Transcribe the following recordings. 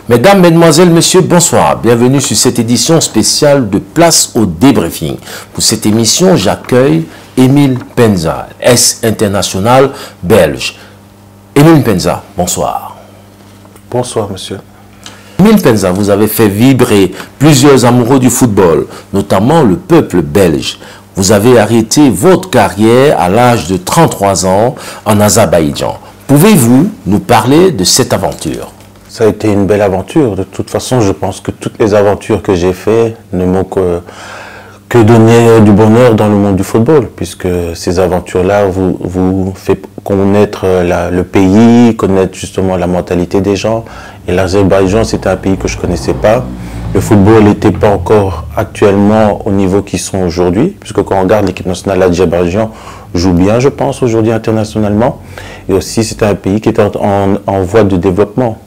Mesdames, Mesdemoiselles, Messieurs, bonsoir. Bienvenue sur cette édition spéciale de Place au débriefing. Pour cette émission, j'accueille Émile Penza, ex-international belge. Émile Penza, bonsoir. Bonsoir, monsieur. Émile Penza, vous avez fait vibrer plusieurs amoureux du football, notamment le peuple belge. Vous avez arrêté votre carrière à l'âge de 33 ans en Azerbaïdjan. Pouvez-vous nous parler de cette aventure ? Ça a été une belle aventure. De toute façon, je pense que toutes les aventures que j'ai faites ne m'ont que donné du bonheur dans le monde du football, puisque ces aventures-là vous fait connaître le pays, connaître justement la mentalité des gens. Et l'Azerbaïdjan, c'était un pays que je ne connaissais pas. Le football n'était pas encore actuellement au niveau qu'ils sont aujourd'hui, puisque quand on regarde l'équipe nationale d'Azerbaïdjan joue bien, je pense, aujourd'hui internationalement. Et aussi, c'était un pays qui était en voie de développement.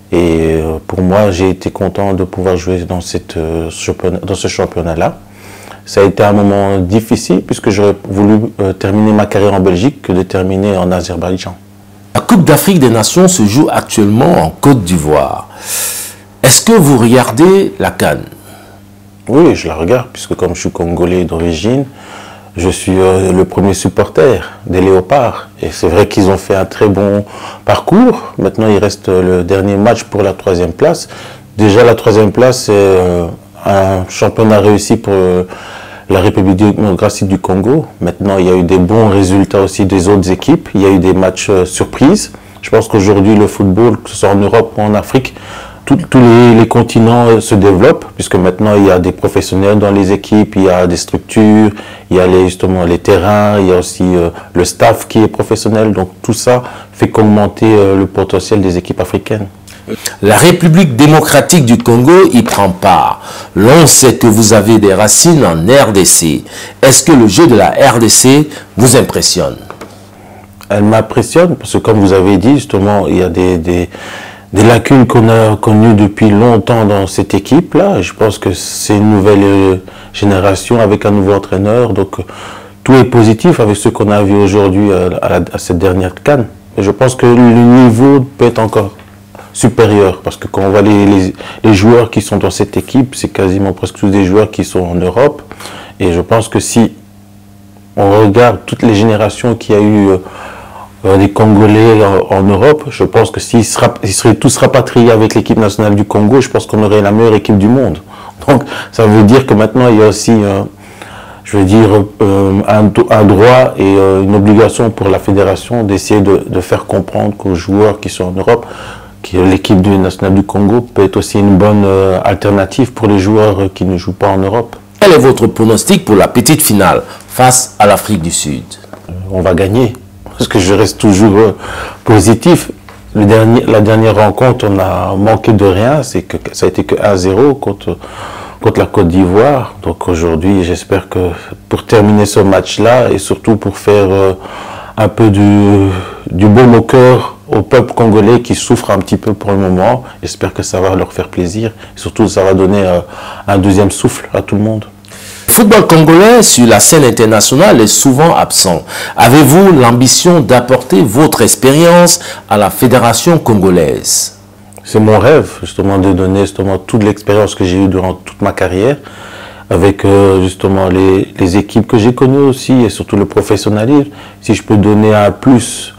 Et pour moi, j'ai été content de pouvoir jouer dans ce championnat-là. Ça a été un moment difficile puisque j'aurais voulu terminer ma carrière en Belgique que de terminer en Azerbaïdjan. La Coupe d'Afrique des Nations se joue actuellement en Côte d'Ivoire. Est-ce que vous regardez la CAN? Oui, je la regarde puisque comme je suis congolais d'origine, je suis le premier supporter des Léopards. Et c'est vrai qu'ils ont fait un très bon parcours. Maintenant, il reste le dernier match pour la 3e place. Déjà, la 3e place, c'est un championnat réussi pour la République démocratique du Congo. Maintenant, il y a eu des bons résultats aussi des autres équipes. Il y a eu des matchs surprises. Je pense qu'aujourd'hui, le football, que ce soit en Europe ou en Afrique, tous les continents se développent, puisque maintenant il y a des professionnels dans les équipes, il y a des structures, il y a justement les terrains, il y a aussi le staff qui est professionnel. Donc tout ça fait qu'augmenter le potentiel des équipes africaines. La République démocratique du Congo y prend part. L'on sait que vous avez des racines en RDC. Est-ce que le jeu de la RDC vous impressionne? Elle m'impressionne parce que comme vous avez dit, justement, il y a des lacunes qu'on a connues depuis longtemps dans cette équipe-là. Je pense que c'est une nouvelle génération avec un nouveau entraîneur. Donc, tout est positif avec ce qu'on a vu aujourd'hui à cette dernière CAN. Et je pense que le niveau peut être encore supérieur. Parce que quand on voit les joueurs qui sont dans cette équipe, c'est quasiment presque tous des joueurs qui sont en Europe. Et je pense que si on regarde toutes les générations qu'il y a eu des Congolais en Europe, je pense que s'ils seraient tous rapatriés avec l'équipe nationale du Congo, je pense qu'on aurait la meilleure équipe du monde. Donc ça veut dire que maintenant il y a aussi, je veux dire, un droit et une obligation pour la fédération d'essayer de faire comprendre qu'aux joueurs qui sont en Europe, que l'équipe nationale du Congo peut être aussi une bonne alternative pour les joueurs qui ne jouent pas en Europe. Quel est votre pronostic pour la petite finale face à l'Afrique du Sud? On va gagner. Parce que je reste toujours positif. La dernière rencontre, on a manqué de rien. Ça a été que 1-0 contre la Côte d'Ivoire. Donc aujourd'hui, j'espère que pour terminer ce match-là et surtout pour faire un peu du baume au cœur au peuple congolais qui souffre un petit peu pour le moment, j'espère que ça va leur faire plaisir. Et surtout, ça va donner un deuxième souffle à tout le monde. Le football congolais sur la scène internationale est souvent absent. Avez-vous l'ambition d'apporter votre expérience à la fédération congolaise? C'est mon rêve, justement, de donner justement toute l'expérience que j'ai eue durant toute ma carrière, avec justement les équipes que j'ai connues aussi, et surtout le professionnalisme. Si je peux donner un plus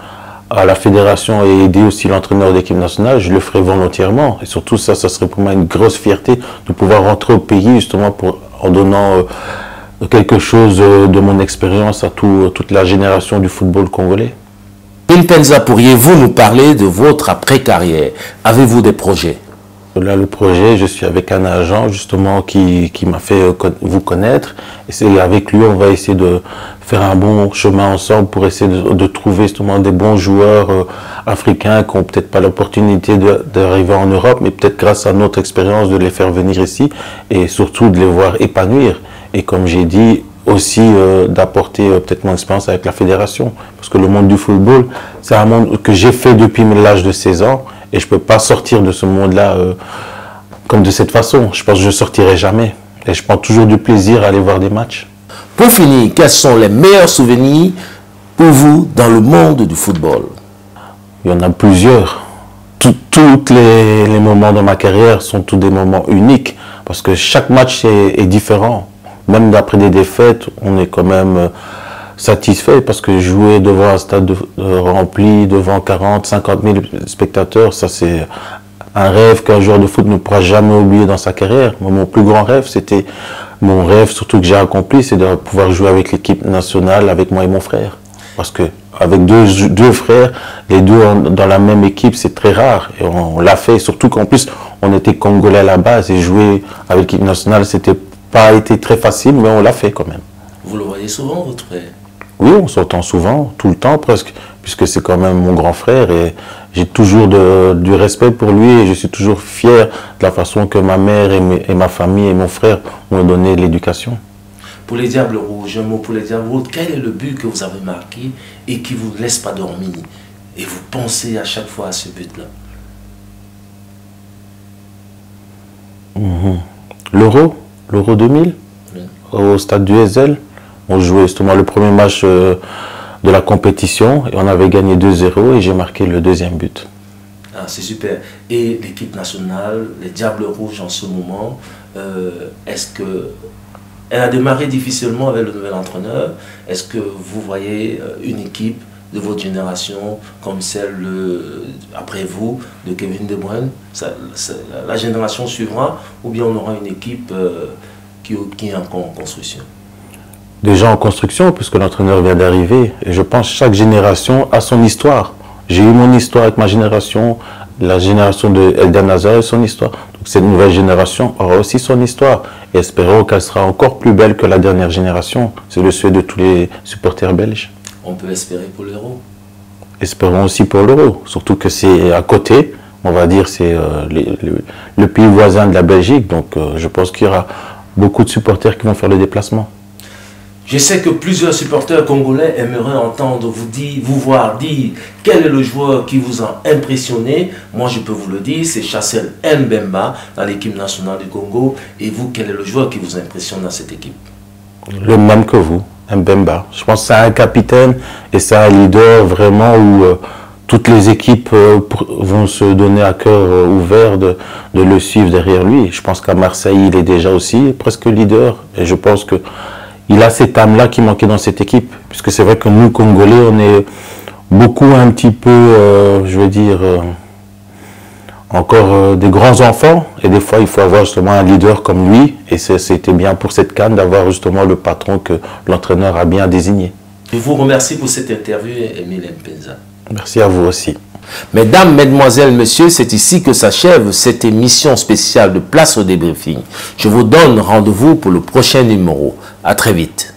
à la fédération et aider aussi l'entraîneur d'équipe nationale, je le ferai volontairement. Et surtout, ça serait pour moi une grosse fierté de pouvoir rentrer au pays, justement, en donnant quelque chose de mon expérience à toute la génération du football congolais. Émile Penza, pourriez-vous nous parler de votre après-carrière? Avez-vous des projets? Là, le projet, je suis avec un agent justement qui m'a fait vous connaître. Et c'est avec lui, on va essayer de faire un bon chemin ensemble pour essayer de trouver justement des bons joueurs africains qui n'ont peut-être pas l'opportunité d'arriver en Europe, mais peut-être grâce à notre expérience de les faire venir ici et surtout de les voir épanouir. Et comme j'ai dit, aussi d'apporter peut-être mon expérience avec la fédération. Parce que le monde du football, c'est un monde que j'ai fait depuis l'âge de 16 ans. Et je ne peux pas sortir de ce monde-là comme de cette façon. Je pense que je ne sortirai jamais. Et je prends toujours du plaisir à aller voir des matchs. Pour finir, quels sont les meilleurs souvenirs pour vous dans le monde du football? Il y en a plusieurs. tous les moments de ma carrière sont tous des moments uniques parce que chaque match est différent. Même d'après des défaites, on est quand même satisfait parce que jouer devant un stade rempli, devant 40, 50 000 spectateurs, ça c'est un rêve qu'un joueur de foot ne pourra jamais oublier dans sa carrière. Mon plus grand rêve, c'était mon rêve surtout que j'ai accompli, c'est de pouvoir jouer avec l'équipe nationale, avec moi et mon frère. Parce que avec deux frères, les deux dans la même équipe, c'est très rare. Et on l'a fait, surtout qu'en plus, on était Congolais à la base et jouer avec l'équipe nationale, c'était pas été très facile, mais on l'a fait quand même. Vous le voyez souvent, votre frère? Oui, on s'entend souvent, tout le temps presque, puisque c'est quand même mon grand frère et j'ai toujours du respect pour lui et je suis toujours fier de la façon que ma mère et ma famille et mon frère m'ont donné l'éducation. Pour les Diables Rouges, un mot pour les Diables Rouges, quel est le but que vous avez marqué et qui ne vous laisse pas dormir? Et vous pensez à chaque fois à ce but-là? L'Euro 2000, oui. Au stade du Heysel. On jouait justement le premier match de la compétition et on avait gagné 2-0 et j'ai marqué le deuxième but. Ah, c'est super. Et l'équipe nationale, les Diables Rouges en ce moment, est-ce que elle a démarré difficilement avec le nouvel entraîneur? Est-ce que vous voyez une équipe de votre génération comme celle après vous, de Kevin De Bruyne? La génération suivra ou bien on aura une équipe qui est encore en construction? Déjà en construction, puisque l'entraîneur vient d'arriver. Et je pense que chaque génération a son histoire. J'ai eu mon histoire avec ma génération, la génération de Elden Hazard a son histoire. Donc cette nouvelle génération aura aussi son histoire. Et espérons qu'elle sera encore plus belle que la dernière génération. C'est le souhait de tous les supporters belges. On peut espérer pour l'Euro. Espérons aussi pour l'Euro. Surtout que c'est à côté, on va dire, c'est le pays voisin de la Belgique. Donc je pense qu'il y aura beaucoup de supporters qui vont faire le déplacement. Je sais que plusieurs supporters congolais aimeraient entendre vous voir dire quel est le joueur qui vous a impressionné. Moi, je peux vous le dire, c'est Chancel Mbemba dans l'équipe nationale du Congo. Et vous, quel est le joueur qui vous impressionne dans cette équipe? Le même que vous, Mbemba. Je pense que c'est un capitaine et c'est un leader vraiment où toutes les équipes vont se donner à cœur ouvert de le suivre derrière lui. Je pense qu'à Marseille, il est déjà aussi presque leader. Et je pense que il a cette âme-là qui manquait dans cette équipe. Puisque c'est vrai que nous, Congolais, on est beaucoup un petit peu, je veux dire, encore des grands enfants. Et des fois, il faut avoir justement un leader comme lui. Et c'était bien pour cette CAN d'avoir justement le patron que l'entraîneur a bien désigné. Je vous remercie pour cette interview, Emile Mpenza. Merci à vous aussi. Mesdames, Mesdemoiselles, Messieurs, c'est ici que s'achève cette émission spéciale de Place au débriefing. Je vous donne rendez-vous pour le prochain numéro. À très vite.